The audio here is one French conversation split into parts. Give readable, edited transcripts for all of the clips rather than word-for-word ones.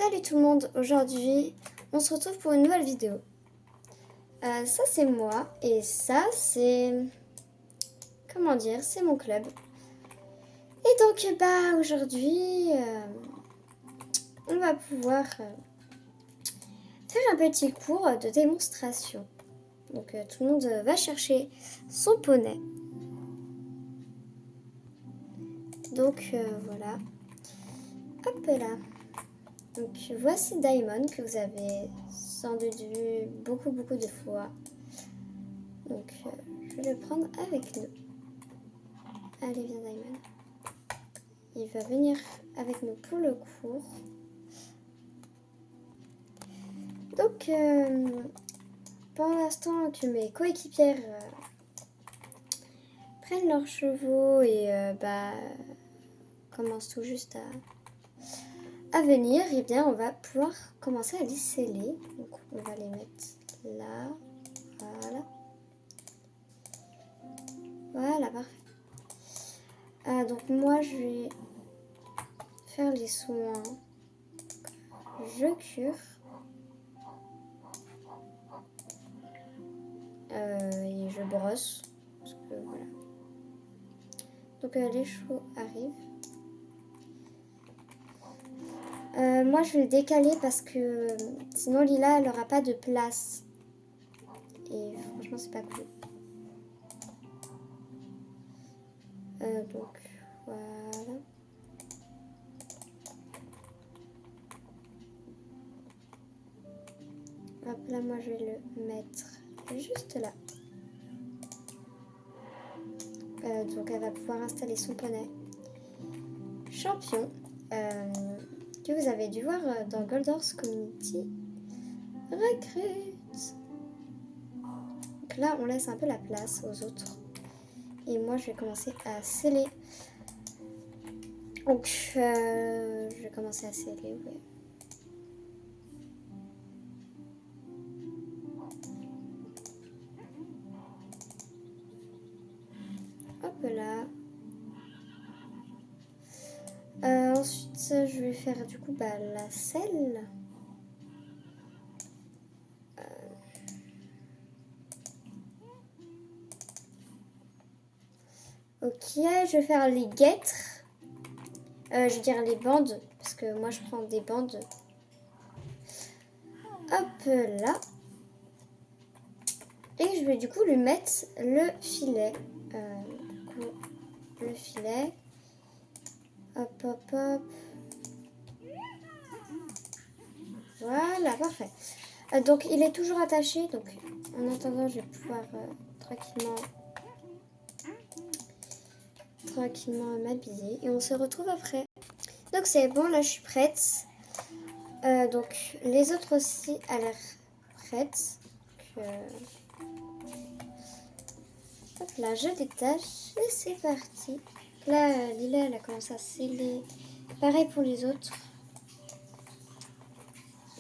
Salut tout le monde, aujourd'hui on se retrouve pour une nouvelle vidéo. Ça c'est moi et ça c'est, comment dire, c'est mon club. Et donc aujourd'hui on va pouvoir faire un petit cours de démonstration. Donc tout le monde va chercher son poney. Donc voilà, hop là. Donc voici Diamond que vous avez sans doute vu beaucoup de fois. Donc je vais le prendre avec nous. Allez, viens Diamond. Il va venir avec nous pour le cours. Donc pour l'instant que mes coéquipières prennent leurs chevaux et commencent tout juste à venir, et bien on va pouvoir commencer à les sceller. Donc on va les mettre là, voilà. Voilà, parfait. Donc moi je vais faire les soins. Je cure. Et je brosse. Parce que voilà. Donc les chevaux arrivent. Moi je vais le décaler parce que sinon Lila elle aura pas de place. Et franchement c'est pas cool. Donc voilà. Hop là moi je vais le mettre juste là. Donc elle va pouvoir installer son poney champion que vous avez dû voir dans Gold Horse Community Recruit. Donc là on laisse un peu la place aux autres et moi je vais commencer à sceller. Donc je vais commencer à sceller, ouais. Hop là. Ensuite, je vais faire du coup la selle. Ok, je vais faire les guêtres. Je veux dire les bandes, parce que moi je prends des bandes. Hop là. Et je vais du coup lui mettre le filet. Du coup, le filet. Hop, hop, hop. Voilà, parfait. Donc il est toujours attaché. Donc en attendant, je vais pouvoir tranquillement m'habiller. Et on se retrouve après. Donc c'est bon, là je suis prête. Donc les autres aussi à l'air prêtes. Hop là, je détache et c'est parti. Là, Lila, elle a commencé à sceller. Pareil pour les autres.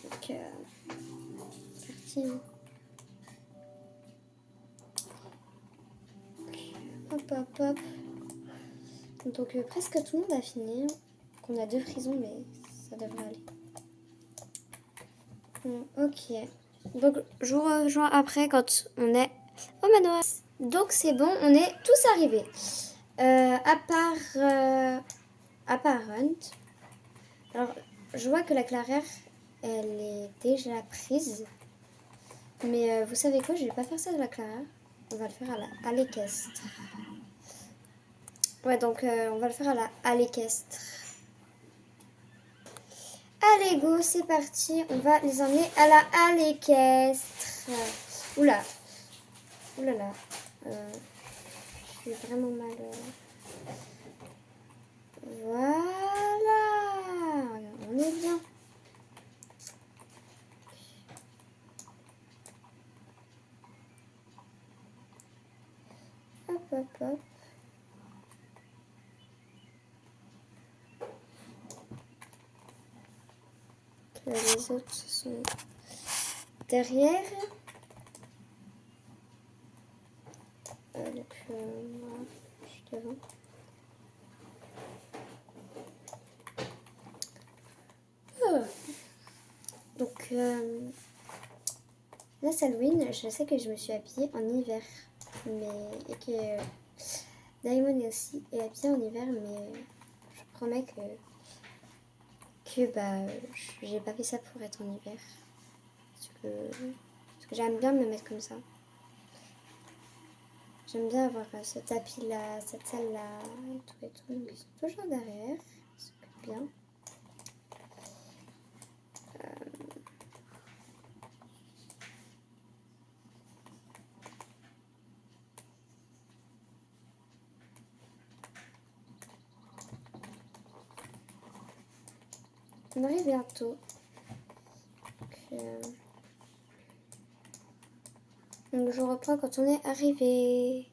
Donc, parti. Hop, hop, hop. Donc, presque tout le monde a fini. Donc, on a 2 frisons, mais ça devrait aller. Bon, ok. Donc, je vous rejoins après quand on est au manoir. Donc, c'est bon, on est tous arrivés. À part Hunt. Alors, je vois que la clairière, elle est déjà prise. Mais vous savez quoi, je vais pas faire ça de la clairière. On va le faire à l'équestre. Ouais, donc on va le faire à l'équestre. Allez, go, c'est parti. On va les emmener à l'équestre. Oula. Oulala. Je suis vraiment mal. Voilà. On est bien. Hop, hop, hop. Les autres sont derrière. Donc, moi, je suis devant. Donc, là, c'est Halloween. Je sais que je me suis habillée en hiver. Et que Daimon aussi est habillée en hiver. Mais je promets que j'ai pas fait ça pour être en hiver. Parce que j'aime bien me mettre comme ça. J'aime bien avoir ce tapis-là, cette salle-là, et tout et tout. Donc, ils sont toujours derrière. C'est bien. On arrive bientôt. Donc je reprends quand on est arrivé.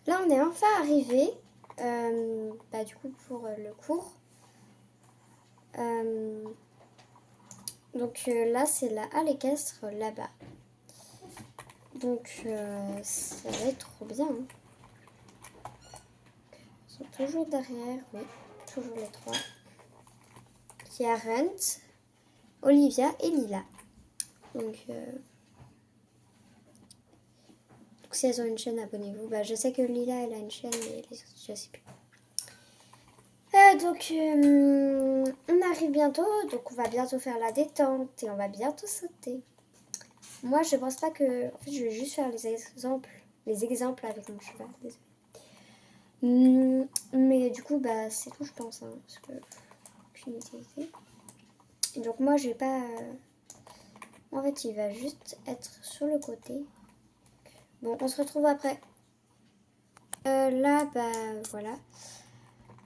Là, on est enfin arrivé. Du coup, pour le cours. Là, c'est la halle équestre là-bas. Donc, ça va être trop bien. Hein. Ils sont toujours derrière, oui, toujours les trois. Il y a Rent, Olivia et Lila. Donc si elles ont une chaîne, abonnez-vous. Je sais que Lila, elle a une chaîne, mais les autres, je sais plus. On arrive bientôt, donc on va bientôt faire la détente et on va bientôt sauter. Moi, je pense pas que... En fait, je vais juste faire les exemples avec mon cheval, désolé. Mais du coup, c'est tout, je pense, hein, parce que aucune utilité. Et donc moi, je vais pas... En fait, il va juste être sur le côté. Bon, on se retrouve après. Là, voilà.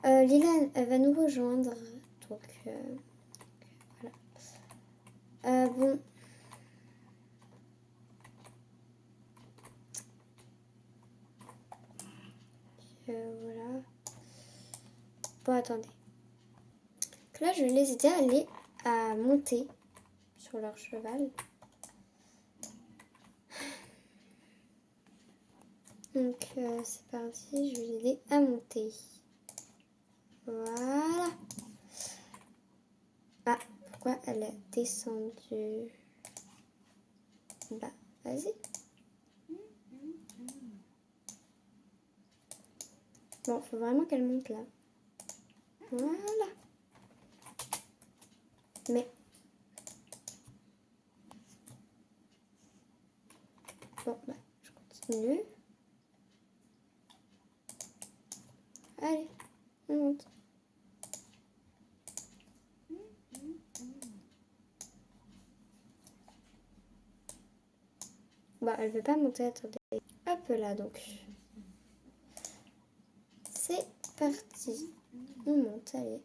Lila, elle va nous rejoindre. Donc, voilà. Bon. Voilà. Bon, attendez. Donc là, je vais les aider à monter sur leur cheval. Donc, c'est parti. Je vais l'aider à monter. Voilà. Ah, pourquoi elle est descendue? Vas-y. Bon, faut vraiment qu'elle monte là. Voilà. Mais... Bon, je continue. Allez, on monte. Elle veut pas monter, attendez. Hop là, donc. C'est parti. On monte, allez.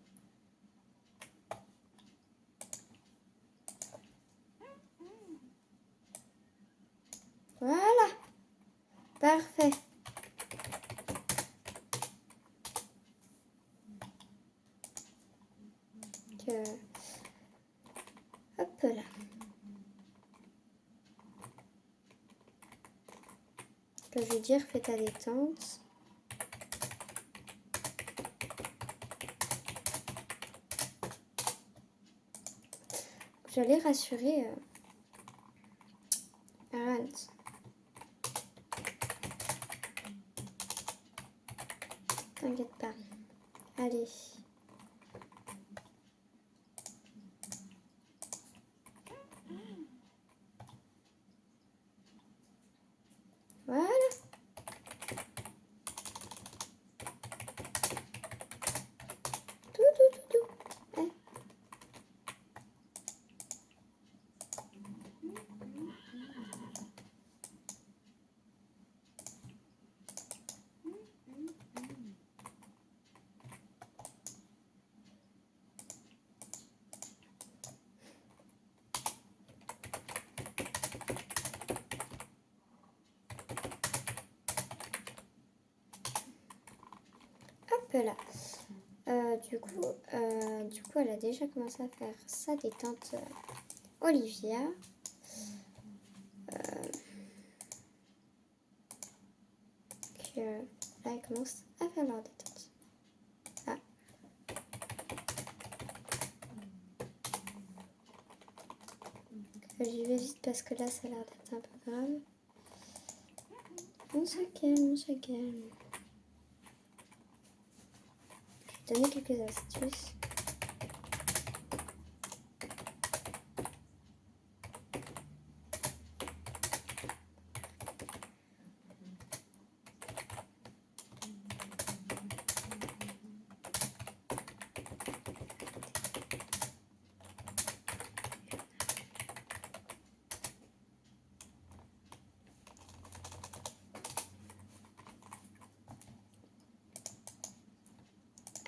Voilà. Parfait. Hop là. Je vais dire, fais ta détente. J'allais rassurer Rand. T'inquiète pas. Allez. Voilà. Tout. Allez. Hop là. Du coup, elle a déjà commencé à faire sa détente. Olivia. Là, elle commence à faire leur détente. Ah. J'y vais vite parce que là, ça a l'air d'être un peu grave. On se calme, on se calme. Je vais donner quelques astuces.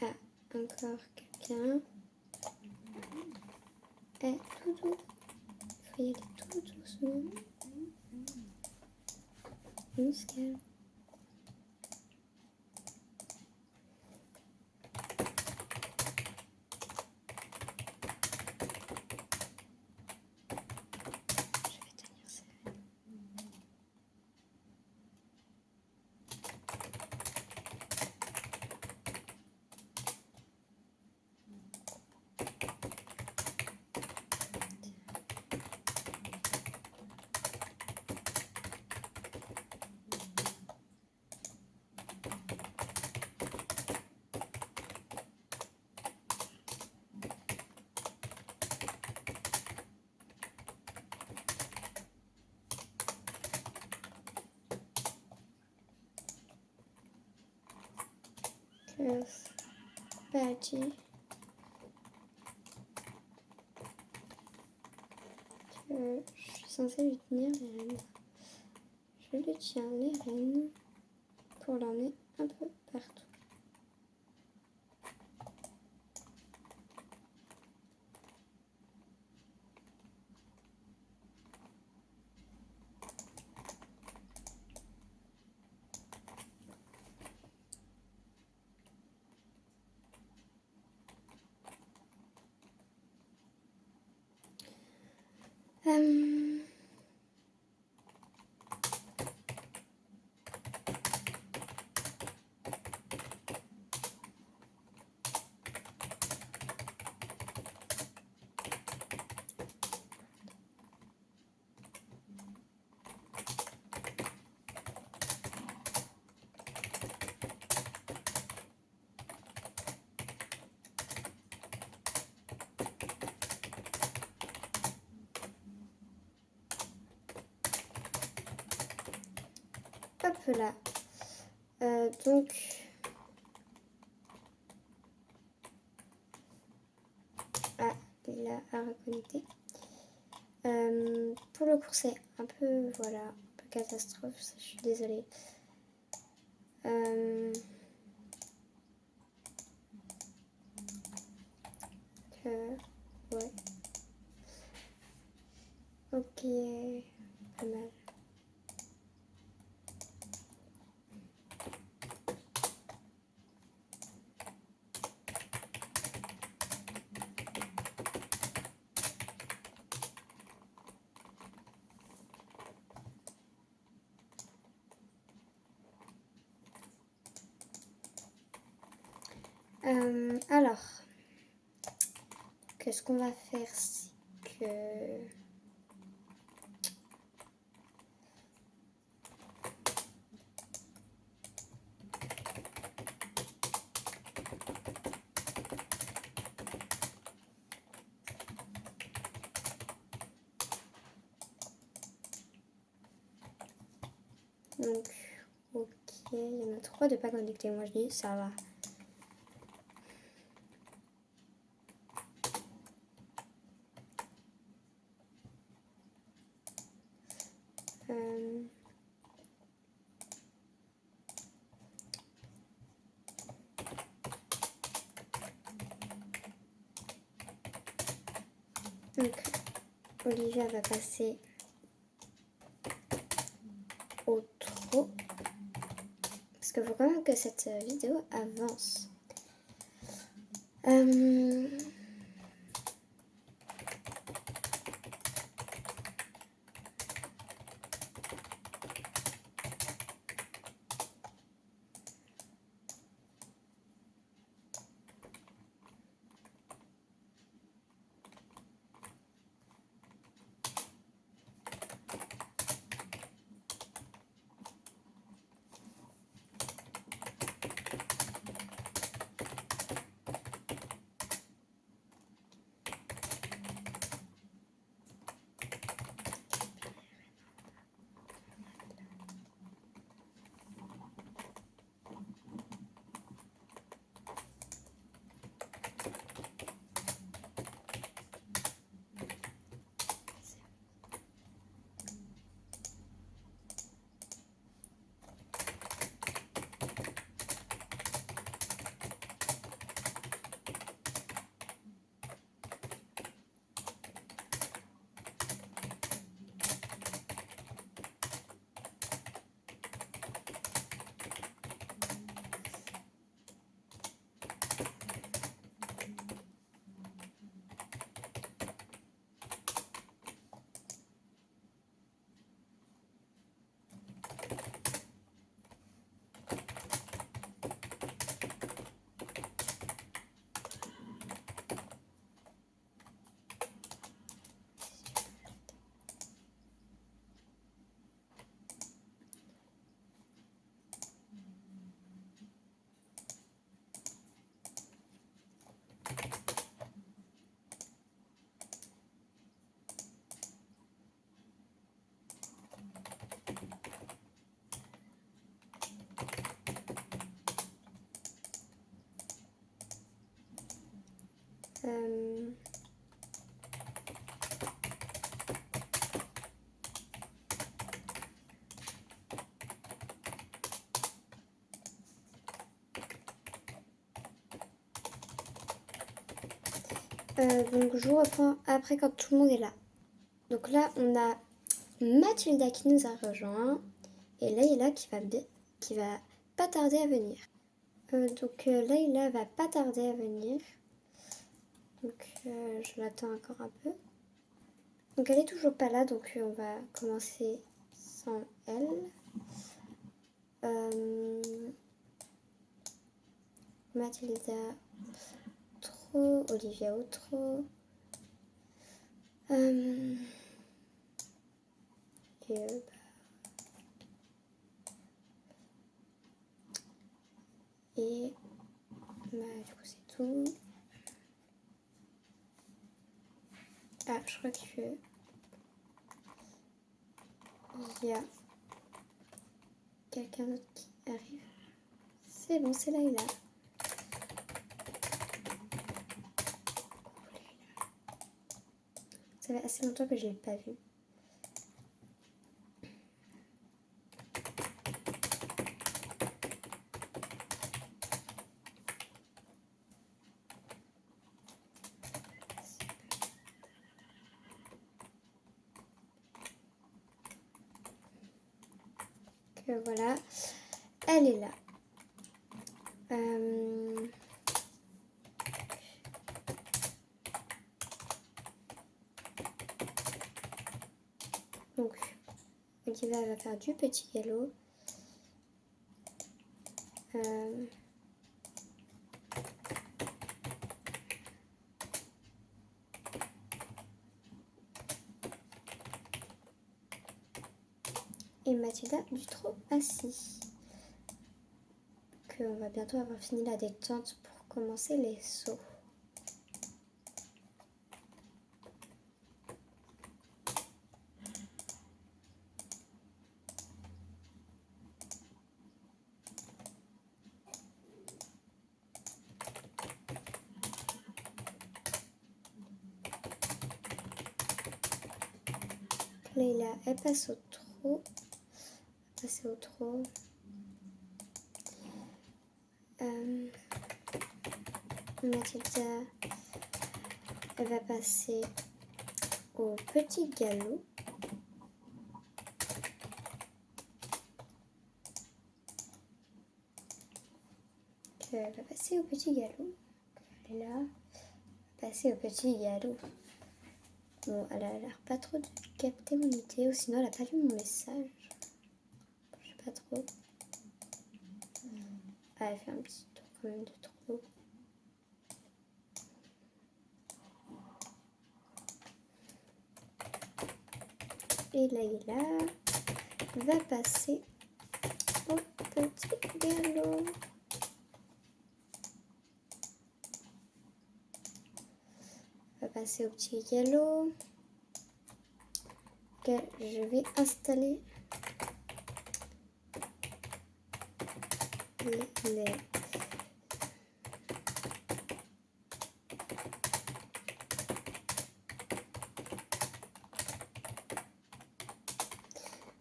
Ah, encore quelqu'un. Eh, tout doux. Il faut y aller tout doucement. On se calme. Je vais tenir ça. Badgie. Je suis censée lui tenir les rênes. Je lui tiens les rênes pour l'emmener un peu partout. Hop là. Donc, ah, il a reconnecté. Pour le cours, c'est un peu, voilà, un peu catastrophe, ça, je suis désolée. Ouais. Ok, pas mal. Alors, qu'est-ce qu'on va faire, c'est que... Donc, ok, il y en a 3 de pas connectés. Moi, je dis, ça va. Donc, Olivia va passer au trot. Parce qu'il faut quand même que cette vidéo avance. Donc je vous reprends après quand tout le monde est là. Donc là on a Mathilda qui nous a rejoint et Layla qui va pas tarder à venir. Donc Layla va pas tarder à venir. Donc je l'attends encore un peu. Donc elle est toujours pas là, donc on va commencer sans elle. Mathilda, trop. Olivia, trop. Et du coup c'est tout. Ah, je crois que il y a quelqu'un d'autre qui arrive. C'est bon, c'est Layla. Ça fait assez longtemps que je ne l'ai pas vue. Voilà, elle est là. Donc, Olivia va faire du petit galop. Et Mathilda du trop assis. On va bientôt avoir fini la détente pour commencer les sauts. Layla, elle passe au trot. Passer au trot. Mathilda, elle va passer au petit galop. Elle va passer au petit galop. Elle est là. Passer au petit galop. Bon, elle a l'air pas trop de capter mon idée, ou sinon elle a pas lu mon message. Je sais pas trop. Ah, elle fait un petit tour quand même de trop. Et Layla va passer au petit galop. Va passer au petit galop. Que je vais installer les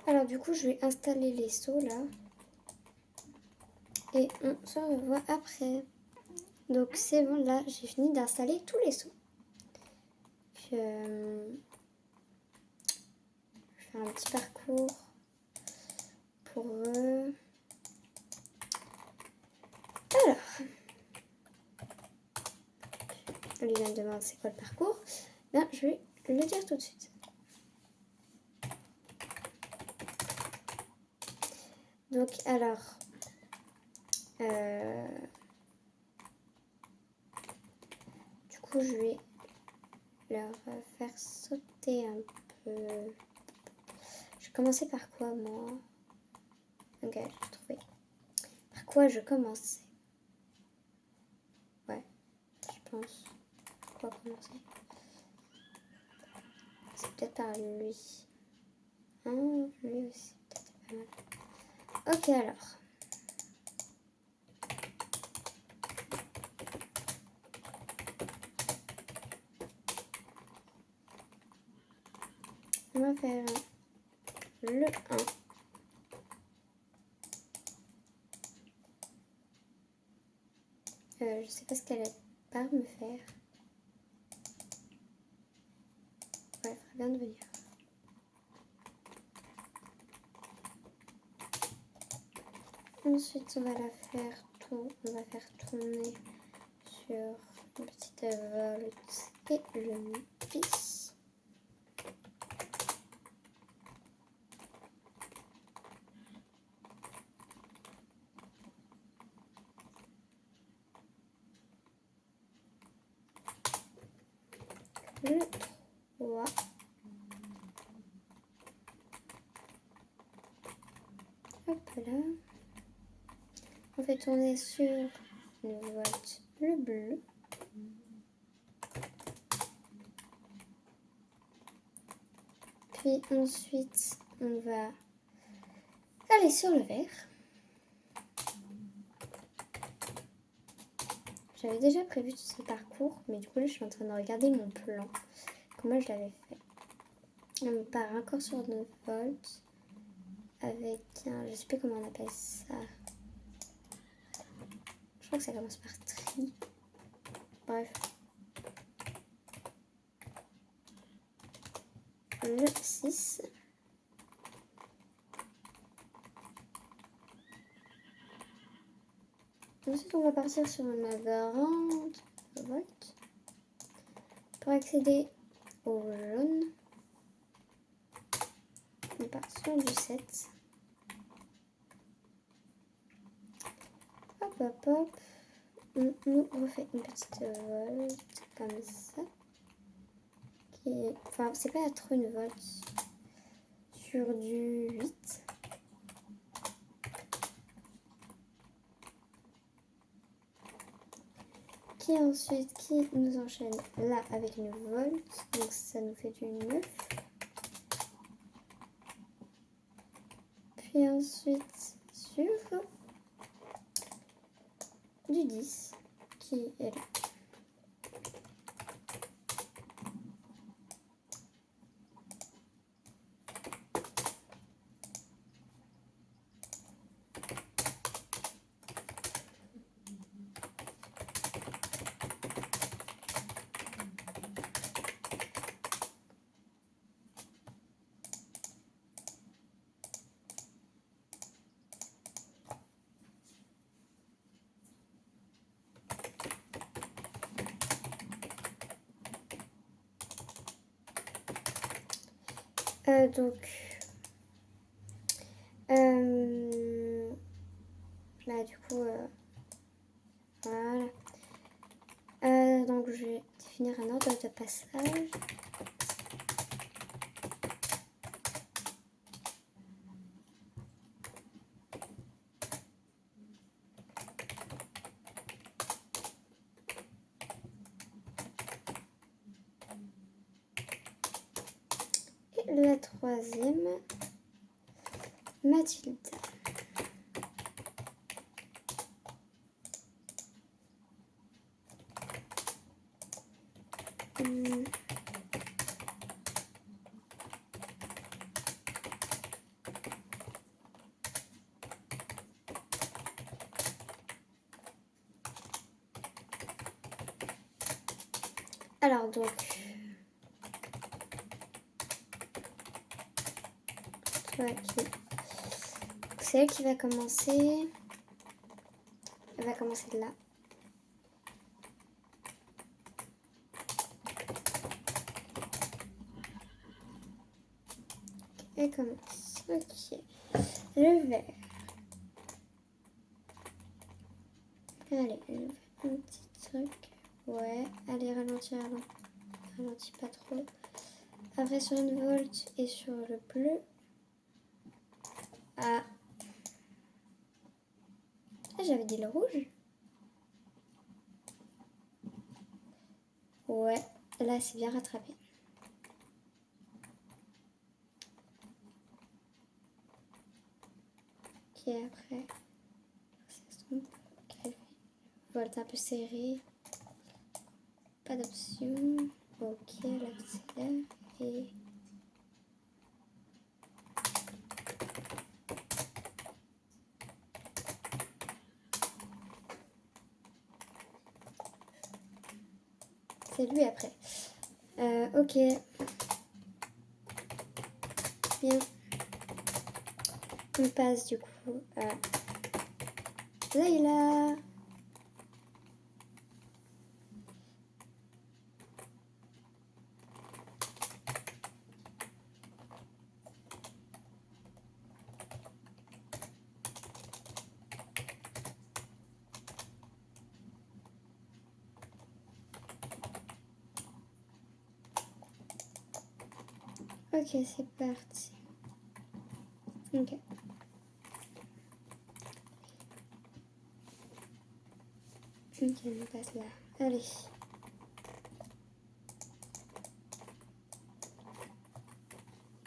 Alors du coup je vais installer les sauts là et on se revoit après. Donc c'est bon, là j'ai fini d'installer tous les sauts. Je fais un petit parcours pour eux. Alors, Olivia me demande c'est quoi le parcours. Bien, je vais le dire tout de suite. Donc alors, du coup je vais leur faire sauter un peu. Je vais commencer par quoi moi? Ok, j'ai trouvé. Par quoi je commençais? Ouais, je pense. Par quoi commencer? C'est peut-être par lui. Hein, lui aussi, peut-être pas mal. Ok alors. On va faire le 1. Je sais pas ce qu'elle va me faire. Ouais, elle ferait bien de venir. Ensuite, on va la faire on va faire tourner sur une petite volte et le vis. Le 3. Hop là. On fait tourner sur une volte le bleu. Puis ensuite, on va aller sur le vert. J'avais déjà prévu tout ce parcours, mais du coup là je suis en train de regarder mon plan, comment je l'avais fait. On part encore sur 9 volts avec un, je sais plus comment on appelle ça. Je crois que ça commence par tri. Bref. Le 6. Ensuite, on va partir sur une grande volts pour accéder au jaune. On part sur du 7. Hop, hop, hop. On refait une petite volte comme ça. Enfin, c'est pas trop une volte. Sur du 8. Qui nous enchaîne là avec une volte, donc ça nous fait du 9. Puis ensuite sur du 10 qui est là. Là du coup voilà. Donc je vais définir un ordre de passage. Et la troisième, Mathilda. Alors donc, c'est elle qui va commencer. Elle va commencer de là. Elle commence. Ok. Le vert. Allez, un petit truc. Ouais, allez, ralentir, ralentis pas trop. Après, sur une volte et sur le bleu. Ah, j'avais dit le rouge. Ouais, là, c'est bien rattrapé. Ok, après, volte un peu serrée. Pas d'option. Ok, elle accélère et c'est lui après. Ok. Bien. On passe du coup à Layla. Ok, c'est parti. Ok. Ok, on passe là. Allez.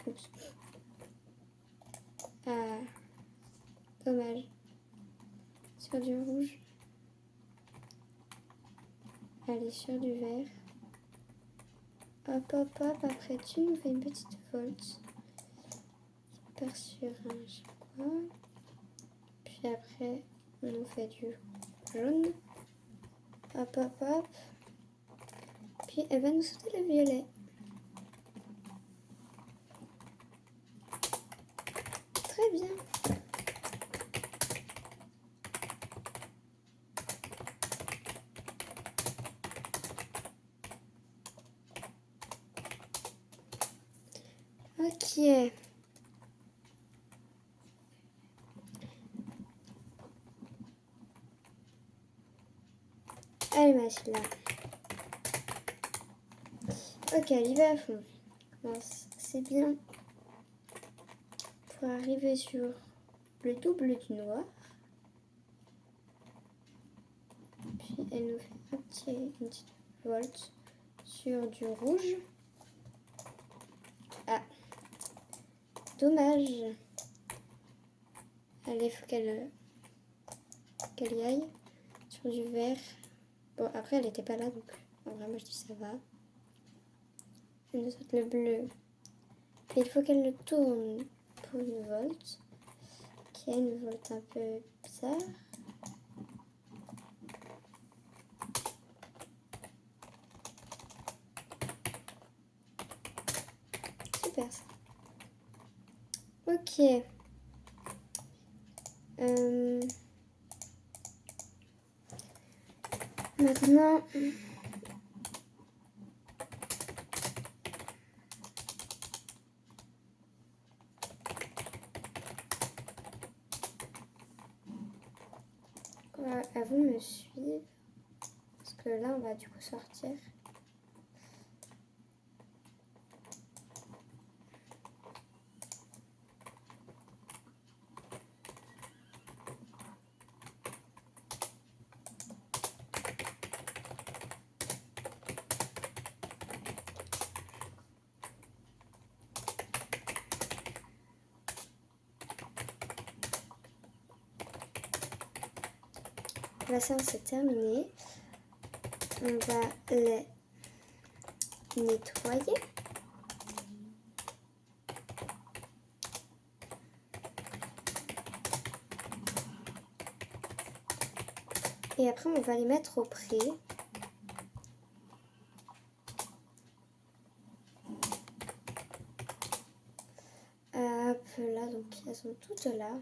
Oups. Ah, dommage. Sur du rouge. Allez, sur du vert. Hop, hop, hop. Après, tu nous fais une petite volte. Par sur un chaque fois. Puis après, on nous fait du jaune. Hop, hop, hop. Puis elle va nous sauter le violet. Très bien. Ok. Allez, ma fille là. Ok, elle y va à fond. C'est bien. Pour arriver sur le double du noir. Puis elle nous fait une petite volte sur du rouge. Ah, dommage. Allez, il faut qu'elle y aille. Sur du vert. Bon, après, elle n'était pas là, donc en vrai, moi je dis ça va. Elle nous saute le bleu. Et il faut qu'elle le tourne pour une volte. Qui est une volte un peu bizarre. Super ça. Ok. Maintenant, à vous me suivre. Parce que là, on va du coup sortir. La séance est terminée. On va les nettoyer. Et après, on va les mettre au pré. Hop là, donc elles sont toutes là.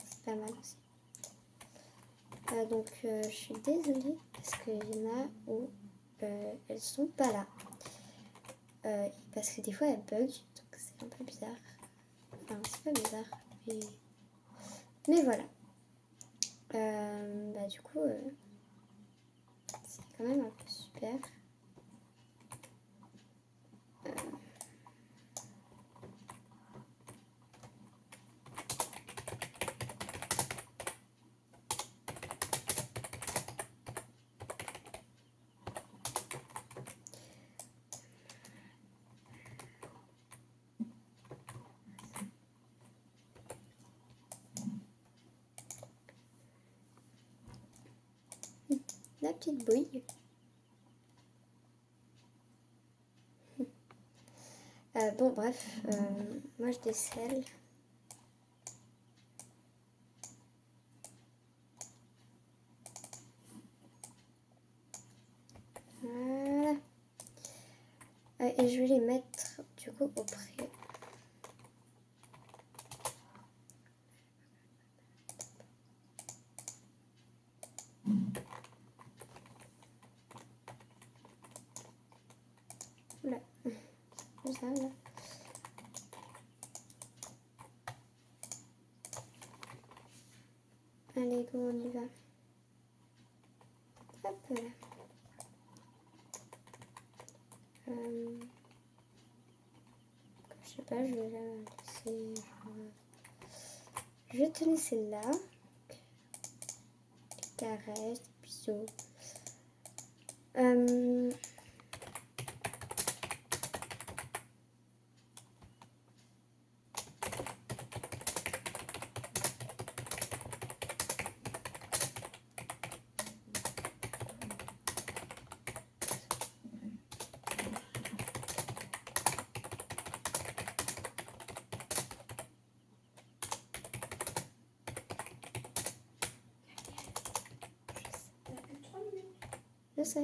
C'est pas mal aussi. Donc je suis désolée parce qu'il y en a où elles sont pas là. Parce que des fois elles bug, donc c'est un peu bizarre. Enfin, c'est pas bizarre, mais voilà. Du coup, c'est quand même un peu super. La petite bouille. Bon, bref, moi je décèle. Voilà. et je vais les mettre du coup au prix. Là. Ça, là. Allez, go, on y va. Hop là. Je sais pas, je vais la laisser. Je vais tenir celle-là. Des caresses, des bisous. Je sais.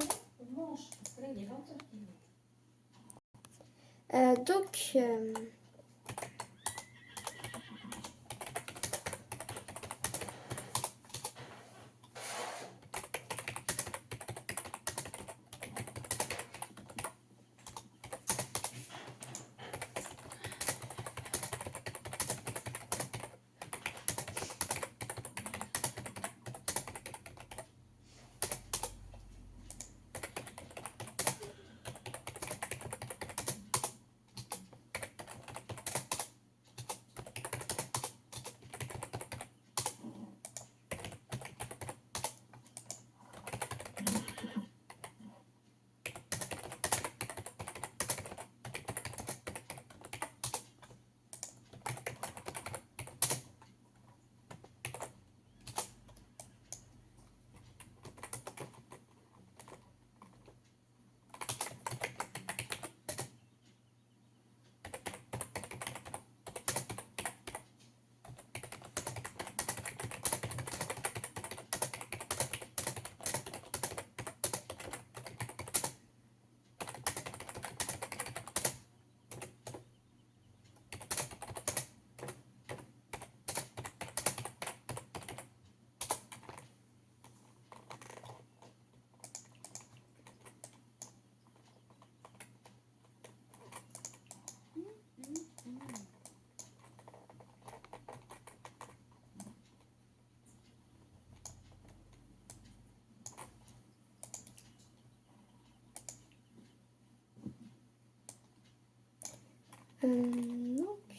Donc,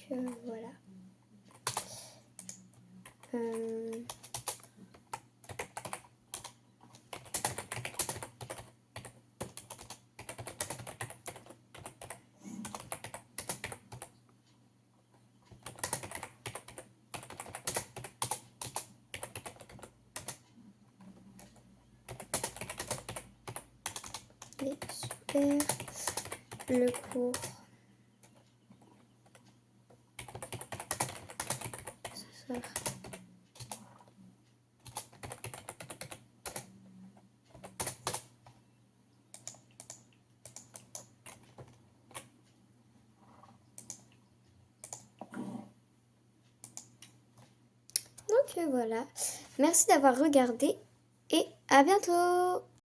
voilà. Et super. Le cours. Ce soir. Donc voilà. Merci d'avoir regardé et à bientôt.